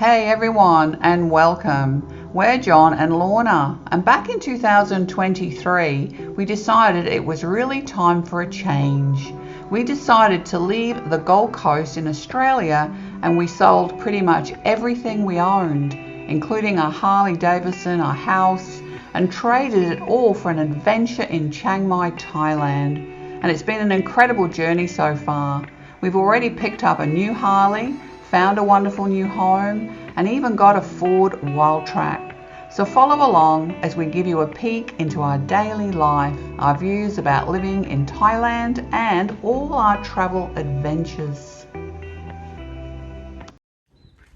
Hey everyone, and welcome. We're John and Lorna, and back in 2023 we decided it was really time for a change. We decided to leave the Gold Coast in Australia, and we sold pretty much everything we owned, including our Harley Davidson, our house, and traded it all for an adventure in Chiang Mai, Thailand. And it's been an incredible journey so far. We've already picked up a new Harley, found a wonderful new home, and even got a Ford Wildtrak. So follow along as we give you a peek into our daily life, our views about living in Thailand, and all our travel adventures.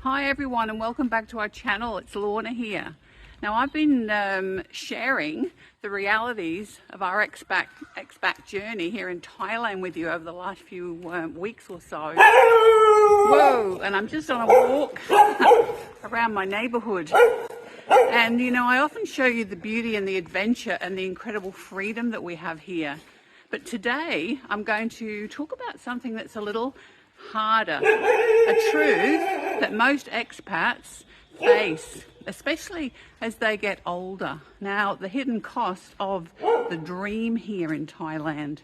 Hi everyone, and welcome back to our channel. It's Lorna here. Now I've been sharing the realities of our expat journey here in Thailand with you over the last few weeks or so. Whoa, and I'm just on a walk around my neighborhood. And you know, I often show you the beauty and the adventure and the incredible freedom that we have here. But today I'm going to talk about something that's a little harder, a truth that most expats face, especially as they get older. Now, the hidden cost of the dream here in Thailand.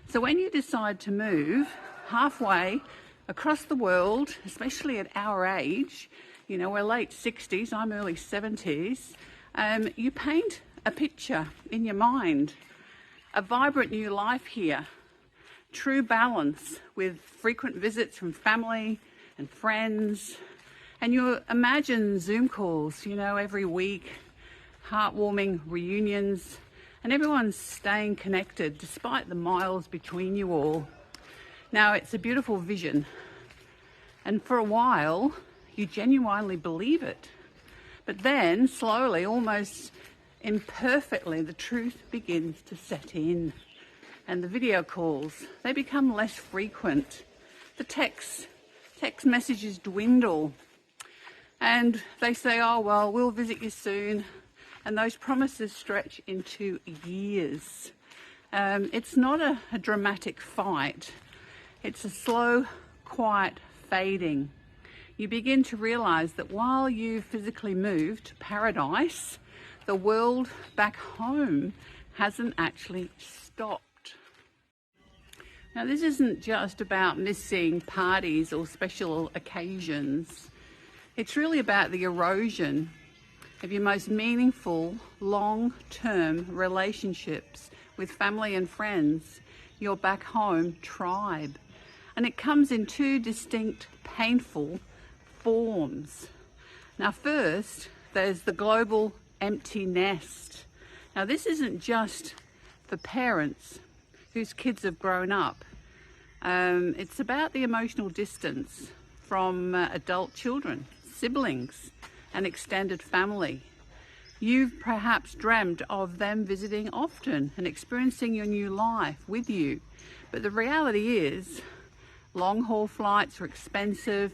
So when you decide to move halfway across the world, especially at our age, you know, we're late 60s, I'm early 70s, you paint a picture in your mind, a vibrant new life here, true balance with frequent visits from family and friends, and you imagine Zoom calls, you know, every week, heartwarming reunions, and everyone's staying connected despite the miles between you all. Now, it's a beautiful vision, and for a while you genuinely believe it, but then slowly, almost imperfectly, the truth begins to set in, and the video calls, they become less frequent. The text messages dwindle, and they say, oh well, we'll visit you soon, and those promises stretch into years. It's not a dramatic fight. It's a slow, quiet fading. You begin to realize that while you physically moved to paradise, the world back home hasn't actually stopped. Now, this isn't just about missing parties or special occasions. It's really about the erosion of your most meaningful, long-term relationships with family and friends, your back home tribe. And it comes in two distinct, painful forms. Now, first, there's the global empty nest. Now, this isn't just for parents whose kids have grown up. It's about the emotional distance from adult children, siblings, and extended family. You've perhaps dreamt of them visiting often and experiencing your new life with you. But the reality is, long-haul flights are expensive,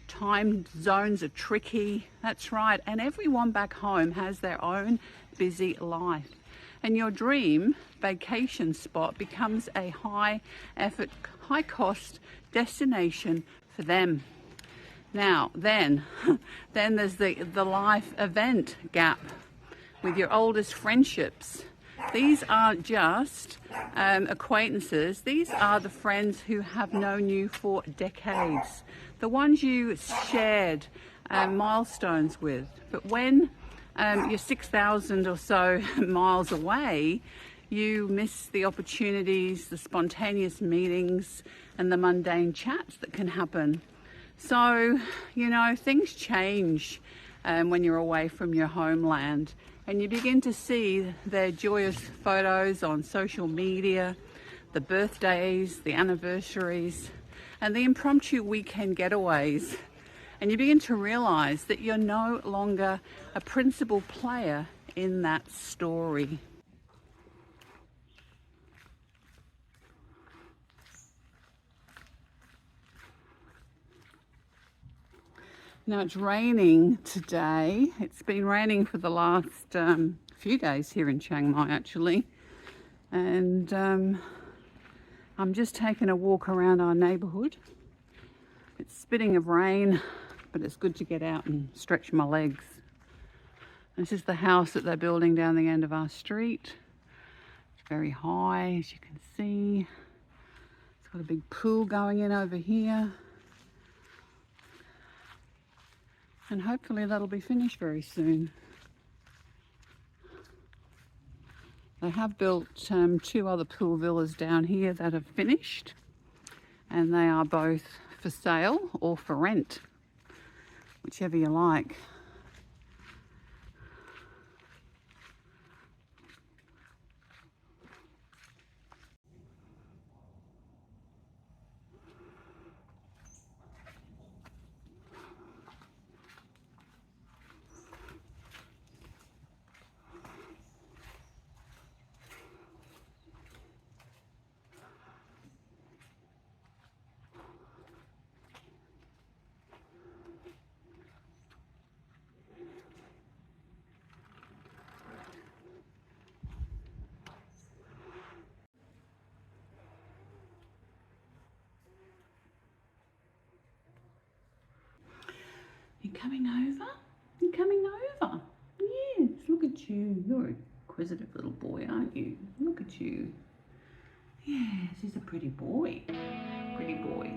time zones are tricky, that's right, and everyone back home has their own busy life. And your dream vacation spot becomes a high-effort, high-cost destination for them. Now, then there's the life event gap with your oldest friendships. These aren't just acquaintances. These are the friends who have known you for decades, the ones you shared milestones with. But when you're 6,000 or so miles away, you miss the opportunities, the spontaneous meetings, and the mundane chats that can happen. So, you know, things change when you're away from your homeland, and you begin to see their joyous photos on social media, the birthdays, the anniversaries, and the impromptu weekend getaways. And you begin to realize that you're no longer a principal player in that story. Now, it's raining today. It's been raining for the last few days here in Chiang Mai, actually. And I'm just taking a walk around our neighborhood. It's spitting of rain but it's good to get out and stretch my legs. This is the house that they're building down the end of our street. It's very high, as you can see. It's got a big pool going in over here. And hopefully that'll be finished very soon. They have built 2 other pool villas down here that have finished, and they are both for sale or for rent, whichever you like. You coming over? You coming over? Yes, look at you. You're a inquisitive little boy, aren't you? Look at you. Yes, he's a pretty boy. Pretty boy.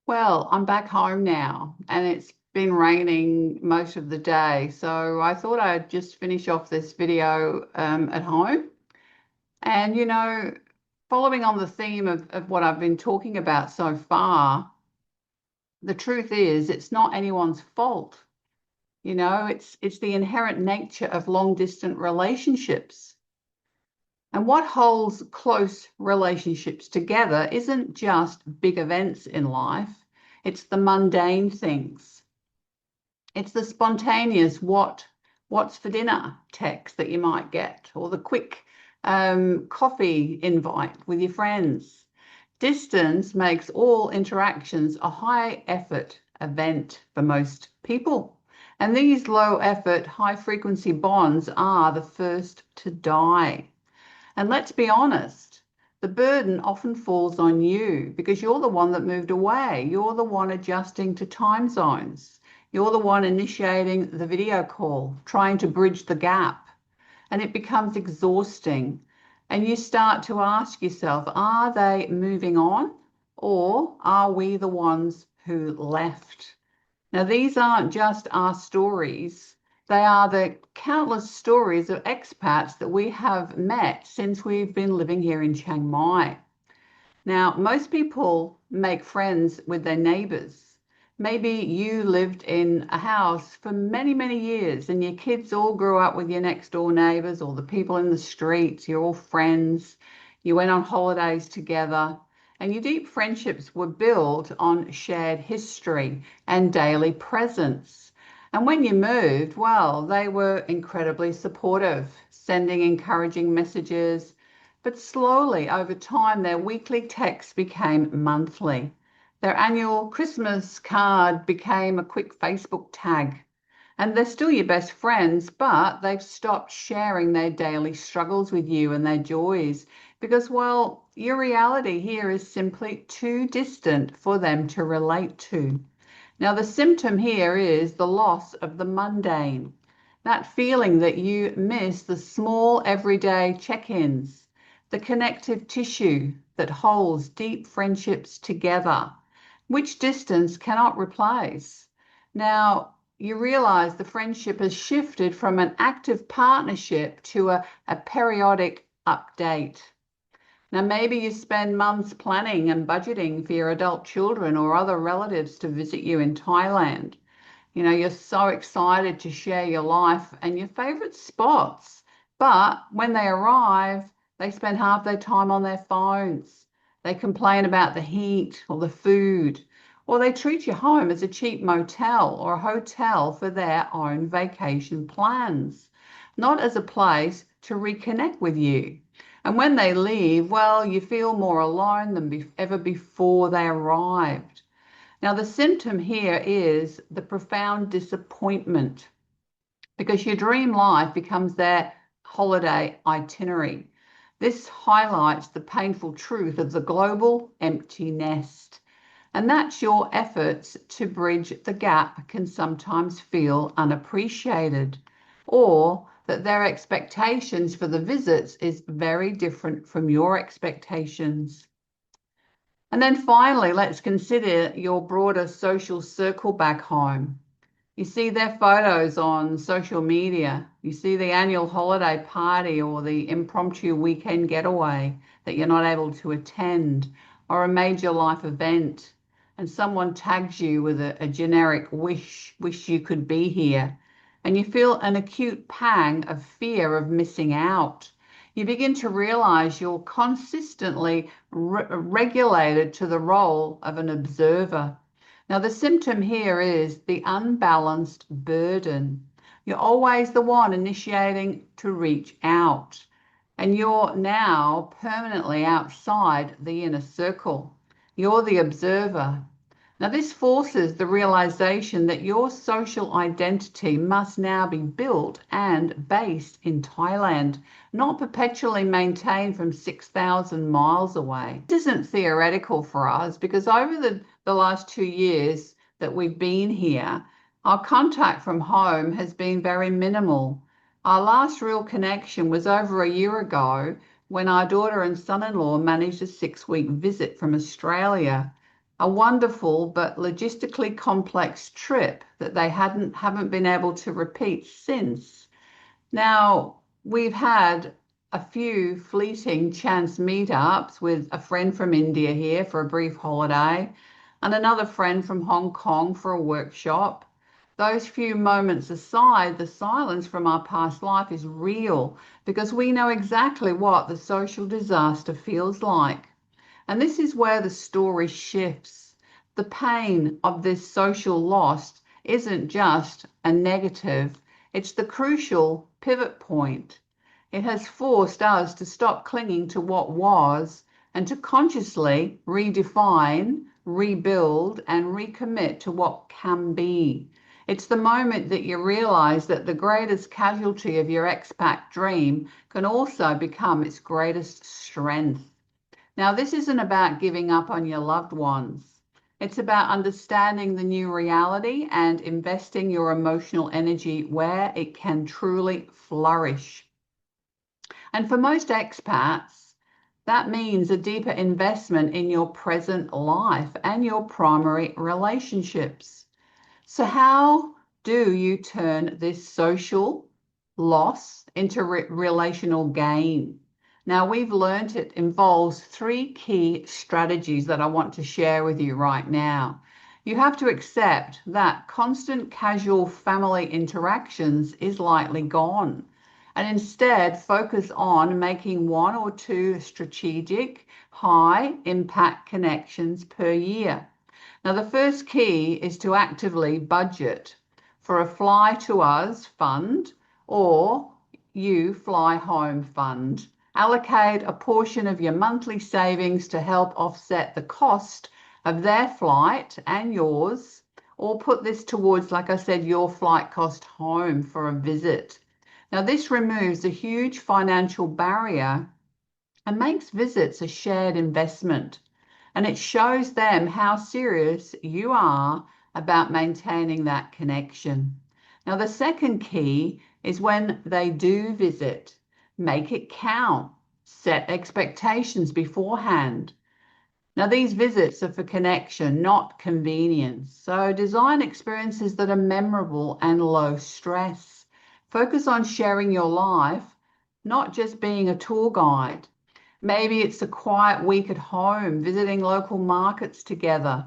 Well, I'm back home now, and it's been raining most of the day, so I thought I'd just finish off this video at home. And following on the theme of what I've been talking about so far, the truth is it's not anyone's fault. It's the inherent nature of long distance relationships. And what holds close relationships together isn't just big events in life, it's the mundane things. It's the spontaneous what's for dinner text that you might get, or the quick coffee invite with your friends. Distance makes all interactions a high effort event for most people. And these low effort, high frequency bonds are the first to die. And let's be honest, the burden often falls on you because you're the one that moved away. You're the one adjusting to time zones. You're the one initiating the video call, trying to bridge the gap. And it becomes exhausting. And you start to ask yourself, are they moving on, or are we the ones who left? Now, these aren't just our stories. They are the countless stories of expats that we have met since we've been living here in Chiang Mai. Now, most people make friends with their neighbours. Maybe you lived in a house for many, many years and your kids all grew up with your next door neighbours or the people in the streets. You're all friends. You went on holidays together, and your deep friendships were built on shared history and daily presence. And when you moved, well, they were incredibly supportive, sending encouraging messages. But slowly, over time, their weekly texts became monthly. Their annual Christmas card became a quick Facebook tag. And they're still your best friends, but they've stopped sharing their daily struggles with you and their joys because, well, your reality here is simply too distant for them to relate to. Now, the symptom here is the loss of the mundane, that feeling that you miss the small everyday check-ins, the connective tissue that holds deep friendships together, which distance cannot replace. Now, you realize the friendship has shifted from an active partnership to a periodic update. Now, maybe you spend months planning and budgeting for your adult children or other relatives to visit you in Thailand. You're so excited to share your life and your favorite spots. But when they arrive, they spend half their time on their phones. They complain about the heat or the food, or they treat your home as a cheap motel or a hotel for their own vacation plans, not as a place to reconnect with you. And when they leave, well, you feel more alone than ever before they arrived. Now, the symptom here is the profound disappointment because your dream life becomes their holiday itinerary. This highlights the painful truth of the global empty nest. And that's your efforts to bridge the gap can sometimes feel unappreciated, or that their expectations for the visits is very different from your expectations. And then finally, let's consider your broader social circle back home. You see their photos on social media. You see the annual holiday party or the impromptu weekend getaway that you're not able to attend, or a major life event, and someone tags you with a generic wish you could be here. And you feel an acute pang of fear of missing out. You begin to realize you're consistently regulated to the role of an observer. Now, the symptom here is the unbalanced burden. You're always the one initiating to reach out, and you're now permanently outside the inner circle. You're the observer. Now, this forces the realization that your social identity must now be built and based in Thailand, not perpetually maintained from 6,000 miles away. This isn't theoretical for us because over the last 2 years that we've been here, our contact from home has been very minimal. Our last real connection was over a year ago when our daughter and son-in-law managed a 6-week visit from Australia. A wonderful but logistically complex trip that they haven't been able to repeat since. Now, we've had a few fleeting chance meetups with a friend from India here for a brief holiday and another friend from Hong Kong for a workshop. Those few moments aside, the silence from our past life is real because we know exactly what the social disaster feels like. And this is where the story shifts. The pain of this social loss isn't just a negative, it's the crucial pivot point. It has forced us to stop clinging to what was and to consciously redefine, rebuild, and recommit to what can be. It's the moment that you realize that the greatest casualty of your expat dream can also become its greatest strength. Now, this isn't about giving up on your loved ones. It's about understanding the new reality and investing your emotional energy where it can truly flourish. And for most expats, that means a deeper investment in your present life and your primary relationships. So how do you turn this social loss into relational gain? Now, we've learned it involves 3 key strategies that I want to share with you right now. You have to accept that constant casual family interactions is likely gone, and instead focus on making 1 or 2 strategic, high-impact connections per year. Now, the first key is to actively budget for a fly to us fund or you fly home fund. Allocate a portion of your monthly savings to help offset the cost of their flight and yours, or put this towards, like I said, your flight cost home for a visit. Now, this removes a huge financial barrier and makes visits a shared investment. And it shows them how serious you are about maintaining that connection. Now, the second key is when they do visit, make it count, set expectations beforehand. Now, these visits are for connection, not convenience. So design experiences that are memorable and low stress. Focus on sharing your life, not just being a tour guide. Maybe it's a quiet week at home, visiting local markets together,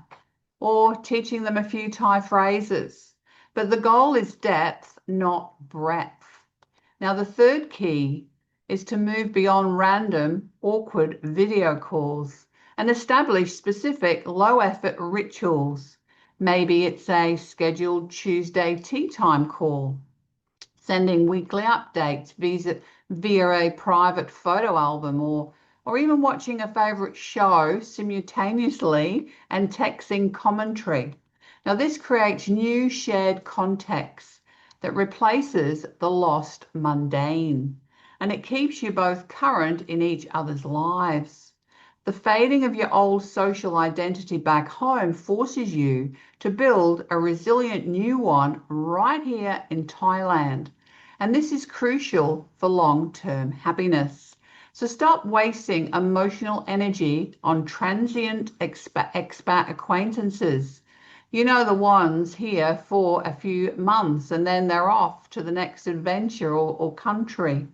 or teaching them a few Thai phrases. But the goal is depth, not breadth. Now, the third key is to move beyond random, awkward video calls and establish specific low-effort rituals. Maybe it's a scheduled Tuesday tea time call, sending weekly updates via a private photo album, or even watching a favorite show simultaneously and texting commentary. Now, this creates new shared context that replaces the lost mundane, and it keeps you both current in each other's lives. The fading of your old social identity back home forces you to build a resilient new one right here in Thailand. And this is crucial for long-term happiness. So stop wasting emotional energy on transient expat acquaintances. You know, the ones here for a few months and then they're off to the next adventure or country.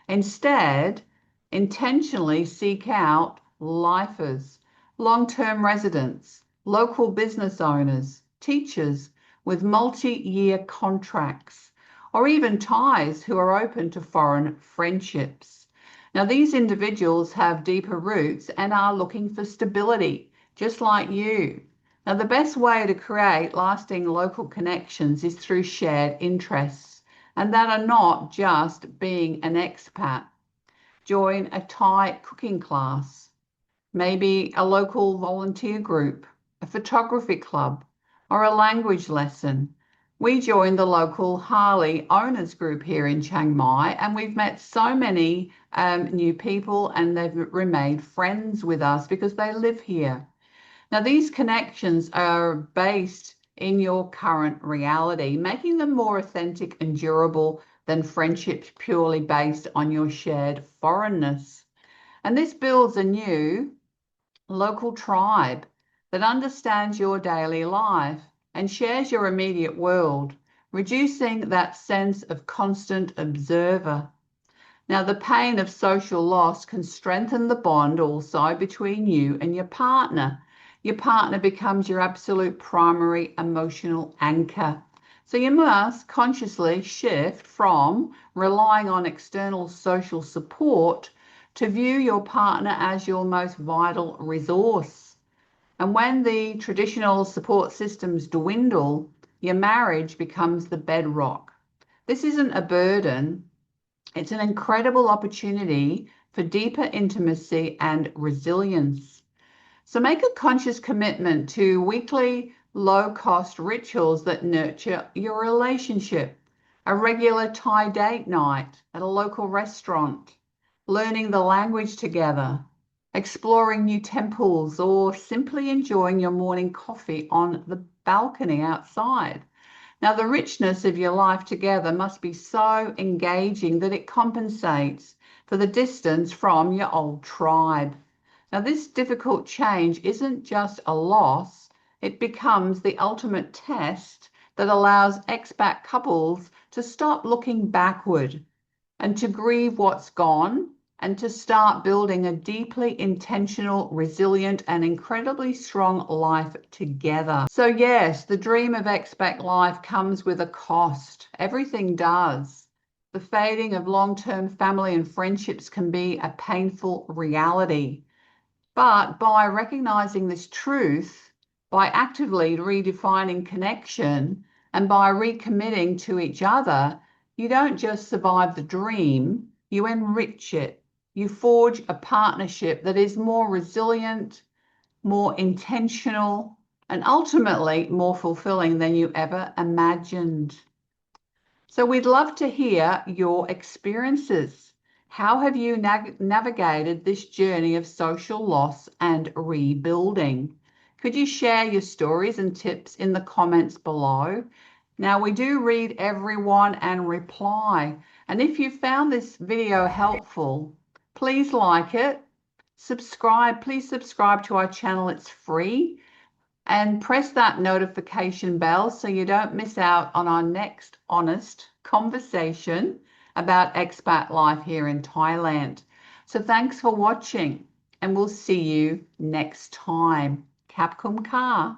Instead, intentionally seek out lifers, long-term residents, local business owners, teachers with multi-year contracts, or even Thais who are open to foreign friendships. Now, these individuals have deeper roots and are looking for stability, just like you. Now, the best way to create lasting local connections is through shared interests, and that are not just being an expat. Join a Thai cooking class, maybe a local volunteer group, a photography club, or a language lesson. We joined the local Harley owners group here in Chiang Mai, and we've met so many new people, and they've remained friends with us because they live here. Now, these connections are based in your current reality, making them more authentic and durable than friendships purely based on your shared foreignness. And this builds a new local tribe that understands your daily life and shares your immediate world, reducing that sense of constant observer. Now, the pain of social loss can strengthen the bond also between you and your partner. Your partner becomes your absolute primary emotional anchor. So you must consciously shift from relying on external social support to view your partner as your most vital resource. And when the traditional support systems dwindle, your marriage becomes the bedrock. This isn't a burden. It's an incredible opportunity for deeper intimacy and resilience. So make a conscious commitment to weekly low-cost rituals that nurture your relationship. A regular Thai date night at a local restaurant, learning the language together, exploring new temples, or simply enjoying your morning coffee on the balcony outside. Now, the richness of your life together must be so engaging that it compensates for the distance from your old tribe. Now, this difficult change isn't just a loss, it becomes the ultimate test that allows expat couples to stop looking backward and to grieve what's gone and to start building a deeply intentional, resilient, and incredibly strong life together. So yes, the dream of expat life comes with a cost. Everything does. The fading of long-term family and friendships can be a painful reality. But by recognizing this truth, by actively redefining connection, and by recommitting to each other, you don't just survive the dream, you enrich it. You forge a partnership that is more resilient, more intentional, and ultimately more fulfilling than you ever imagined. So we'd love to hear your experiences. How have you navigated this journey of social loss and rebuilding? Could you share your stories and tips in the comments below? Now, we do read everyone and reply. And if you found this video helpful, please like it, subscribe. Please subscribe to our channel. It's free. And press that notification bell so you don't miss out on our next honest conversation about expat life here in Thailand. So thanks for watching, and we'll see you next time. Kap Kum Ka.